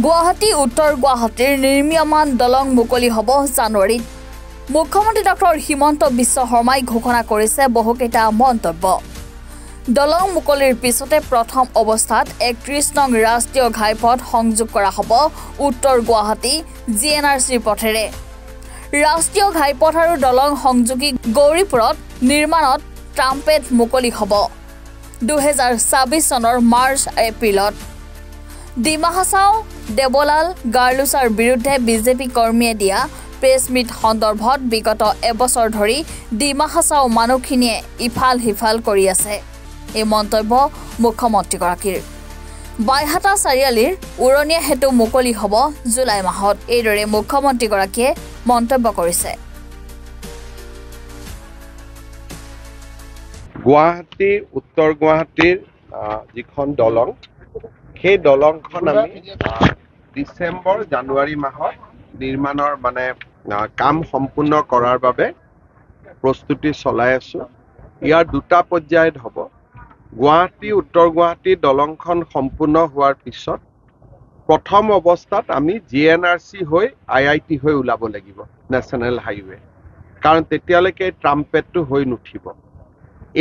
গুৱাহাটী উত্তৰ গুৱাহাটীৰ নিৰ্মীয়মান দলং মুকলি হ'ব জানুৱাৰীত। মুখ্যমন্ত্ৰী ডক্টৰ হিমন্ত বিশ্ব শৰ্মাই ঘোষণা কৰিছে বহুকেইটা মন্তব্য। দলং মুকলিৰ পিছতে প্ৰথম অৱস্থাত ৩১ নং ৰাষ্ট্ৰীয় ঘাইপথ সংযোগ কৰা হ'ব উত্তৰ গুৱাহাটী GNRCৰ পথেৰে। ৰাষ্ট্ৰীয় ঘাইপথ আৰু দলং সংযোগী গৌৰীপুৰত নিৰ্মাণত ট্ৰাম্পেট মুকলি হ'ব ২০২৬ চনৰ মাৰ্চ-এপ্ৰিলত। ডিমা হাছাও দেৱলাল গাৰ্লুছাৰ বিৰুদ্ধে বিজেপি কৰ্মীয়ে দিয়া প্ৰেছ মিট সন্দৰ্ভত বিগত এবছৰ ধৰি ডিমা হাছাও মানুহখিনিয়ে ইফাল সিফাল কৰি আছে। এই মন্তব্য মুখ্যমন্ত্ৰীগৰাকীৰ। বাইহাটা চাৰিআলিৰ উৰণীয়া সেতু মুকলি হ'ব জুলাই মাহত। এইদৰে মুখ্যমন্ত্ৰীগৰাকীয়ে মন্তব্য কৰিছে। গুৱাহাটী উত্তৰ গুৱাহাটীৰ যিখন দলং, সেই দলংখন আমি ডিচেম্বৰ জানুৱাৰী মাহত নিৰ্মাণৰ কাম সম্পূৰ্ণ কৰাৰ বাবে প্ৰস্তুতি চলাই আছো। ইয়াৰ দুটা পৰ্যায়ত হ'ব। গুৱাহাটী উত্তৰ গুৱাহাটী দলংখন সম্পূৰ্ণ হোৱাৰ পিছত প্ৰথম অৱস্থাত আমি GNRC হৈ IIT হৈ ওলাব লাগিব নেশ্যনেল হাইৱে, কাৰণ তেতিয়ালৈকে ট্ৰাম্পেটটো হৈ নুঠিব।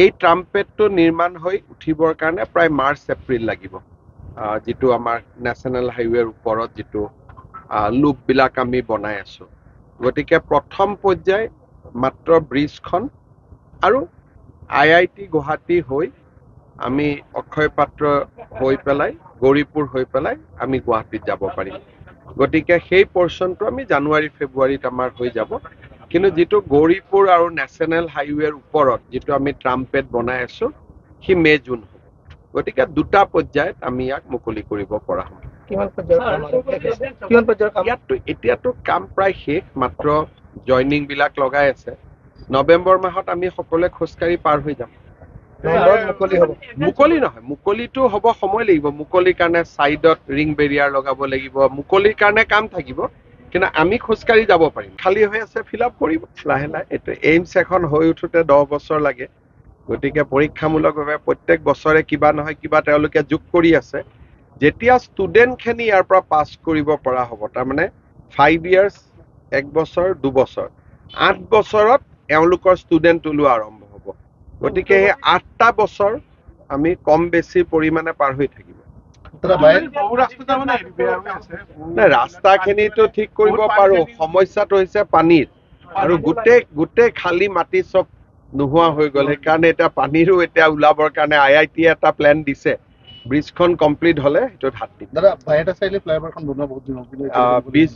এই ট্ৰাম্পেটটো নিৰ্মাণ হৈ উঠিবৰ কাৰণে প্ৰায় মাৰ্চ-এপ্ৰিল লাগিব। যিটো আমাৰ নেশ্যনেল হাইৱেৰ ওপৰত যিটো লুপবিলাক আমি বনাই আছো, গতিকে প্ৰথম পৰ্যায় মাত্ৰ ব্ৰিজখন আৰু IIT গুৱাহাটী হৈ আমি অক্ষয় পাত্ৰ হৈ পেলাই গৌৰীপুৰ হৈ পেলাই আমি গুৱাহাটীত যাব পাৰিম। গতিকে সেই পৰ্চনটো আমি জানুৱাৰী ফেব্ৰুৱাৰীত আমাৰ হৈ যাব। কিন্তু যিটো গৌৰীপুৰ আৰু নেশ্যনেল হাইৱেৰ ওপৰত যিটো আমি ট্ৰাম্পেট বনাই আছো, সি মে-জুন হ'ব। গতিকে দুটা পৰ্যায়ত আমি ইয়াক মুকলি কৰিব পৰা হ'ম। এতিয়াতো কাম প্ৰায় শেষ, মাত্ৰ জইনিং বিলাক লগাই আছে। নৱেম্বৰ মাহত আমি সকলোৱে খোজকাঢ়ি পাৰ হৈ যাম। মুকলি নহয়, মুকলিটো হ'ব সময় লাগিব। মুকলিৰ কাৰণে চাইডত ৰিং বেৰিয়াৰ লগাব লাগিব, মুকলিৰ কাৰণে কাম থাকিব। কিন্তু আমি খোজকাঢ়ি যাব পাৰিম। খালী হৈ আছে, ফিল আপ কৰিব লাহে লাহে। এইটো এইমছ এখন হৈ উঠোতে 10 বছৰ লাগে। গতিকে পৰীক্ষামূলকভাৱে প্ৰত্যেক বছৰে কিবা নহয় কিবা তেওঁলোকে যোগ কৰি আছে। যেতিয়া ষ্টুডেণ্টখিনি ইয়াৰ পৰা পাছ কৰিব পৰা হ'ব, তাৰমানে 5 years 1 বছৰ 2 বছৰ 8 বছৰত এওঁলোকৰ ষ্টুডেণ্ট ওলোৱা আৰম্ভ হ'ব। গতিকে সেই 8টা বছৰ আমি কম বেছি পৰিমাণে পাৰ হৈ থাকিব। ৰাস্তাখিনিতো ঠিক কৰিব পাৰো, সমস্যাটো হৈছে পানীৰ। আৰু গোটেই খালী মাটি চব নোহোৱা হৈ গ'ল। সেইকাৰণে এতিয়া পানীৰো এতিয়া ওলাবৰ কাৰণে IIT এটা প্লেন দিছে। ব্ৰিজখন কমপ্লিট হ'লে সেইটোত হাত দিম। 20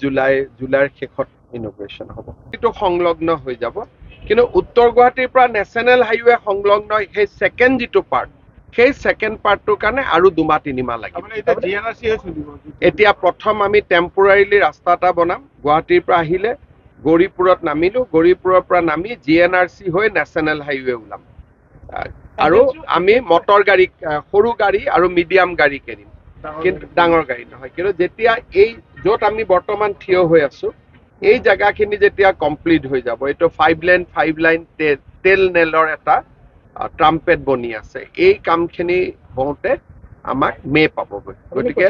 জুলাইৰ শেষত ইনগ্ৰেশ্যন হ'ব। এইটো সংলগ্ন হৈ যাব। কিন্তু উত্তৰ গুৱাহাটীৰ পৰা নেশ্যনেল হাইৱে সংলগ্ন সেই ছেকেণ্ড যিটো পাৰ্ট, সেই ছেকেণ্ড পাৰ্টটোৰ কাৰণে আৰু 2-3 মাহ লাগিব। এতিয়া প্ৰথম আমি টেম্পৰাৰীলি ৰাস্তা এটা বনাম। গুৱাহাটীৰ পৰা আহিলে গৌৰীপুৰত নামিলো, গৌৰীপুৰৰ পৰা নামি GNRC হৈ নেশ্যনেল হাইৱে ওলাম। আৰু আমি মটৰ গাড়ী, সৰু গাড়ী আৰু মিডিয়াম গাড়ী কিনিম, কিন্তু ডাঙৰ গাড়ী নহয়। কিন্তু যেতিয়া এই য'ত আমি বৰ্তমান থিয় হৈ আছো, এই জেগাখিনি যেতিয়া কমপ্লিট হৈ যাব, এইটো 5 লাইন তেল নেলৰ এটা ট্ৰাম্পেট বনি আছে। এই কামখিনি হওঁতে আমাক মে পাবগৈ। গতিকে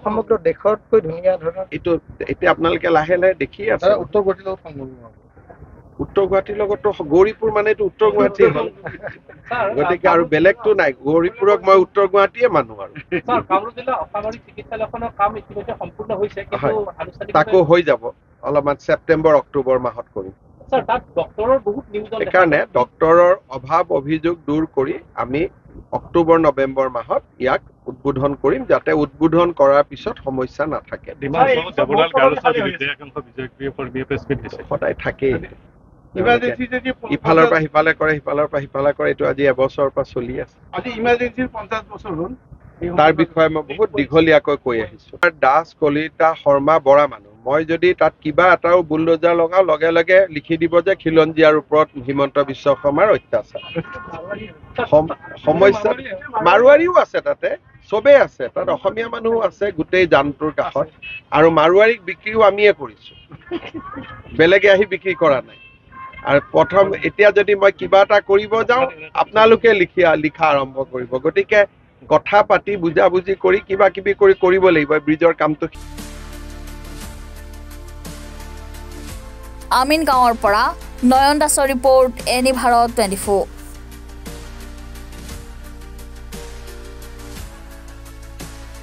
সমগ্ৰ দেশতকৈ ধুনীয়া ধৰণৰ এইটো এতিয়া আপোনালোকে লাহে লাহে দেখি আছে। উত্তৰ গুৱাহাটীৰ লগতো গৌৰীপুৰ মানে এইটো উত্তৰ গুৱাহাটী হ'ল। গতিকে আৰু বেলেগতো নাই। গৌৰীপুৰক মই উত্তৰ গুৱাহাটীয়ে মানুহ আৰু তাকো হৈ যাব অলপমান ছেপ্টেম্বৰ অক্টোবৰ মাহত কৰিম। সেইকাৰণে ডক্তৰৰ অভাৱ অভিযোগ দূৰ কৰি আমি অক্টোবৰ নৱেম্বৰ মাহত ইয়াক উদ্বোধন কৰিম, যাতে উদ্বোধন কৰাৰ পিছত সমস্যা নাথাকে। সদায় থাকেই। ইফালৰ পৰা সিফালে কৰে, সিফালৰ পৰা সিফালে কৰে। এইটো আজি এবছৰৰ পৰা চলি আছে। তাৰ বিষয়ে মই বহুত দীঘলীয়াকৈ কৈ আহিছো। দাস, কলিতা, শৰ্মা, বৰা মানুহ। মই যদি তাত কিবা এটাও বুলডোজাৰ লগাও, লগে লগে লিখি দিব যে খিলঞ্জীয়াৰ ওপৰত হিমন্ত বিশ্ব শৰ্মাৰ অত্যাচাৰ। সমস্যা মাৰোৱাৰীও আছে, তাতে চবেই আছে। তাত অসমীয়া মানুহো আছে গোটেই জানটোৰ কাষত। আৰু মাৰোৱাৰীক বিক্ৰীও আমিয়ে কৰিছো, বেলেগে আহি বিক্ৰী কৰা নাই। আৰু এতিয়া যদি মই কিবা এটা কৰিব যাওঁ, আপোনালোকে লিখা আৰম্ভ কৰিব। গতিকে কথা পাতি বুজাবুজি কৰি কিবা কিবি কৰি কৰিব লাগিব ব্ৰিজৰ কামটো আমিন গাঁৱৰ পৰা নয়ন দাসৰ ৰিপৰ্ট এনি ভাৰত 24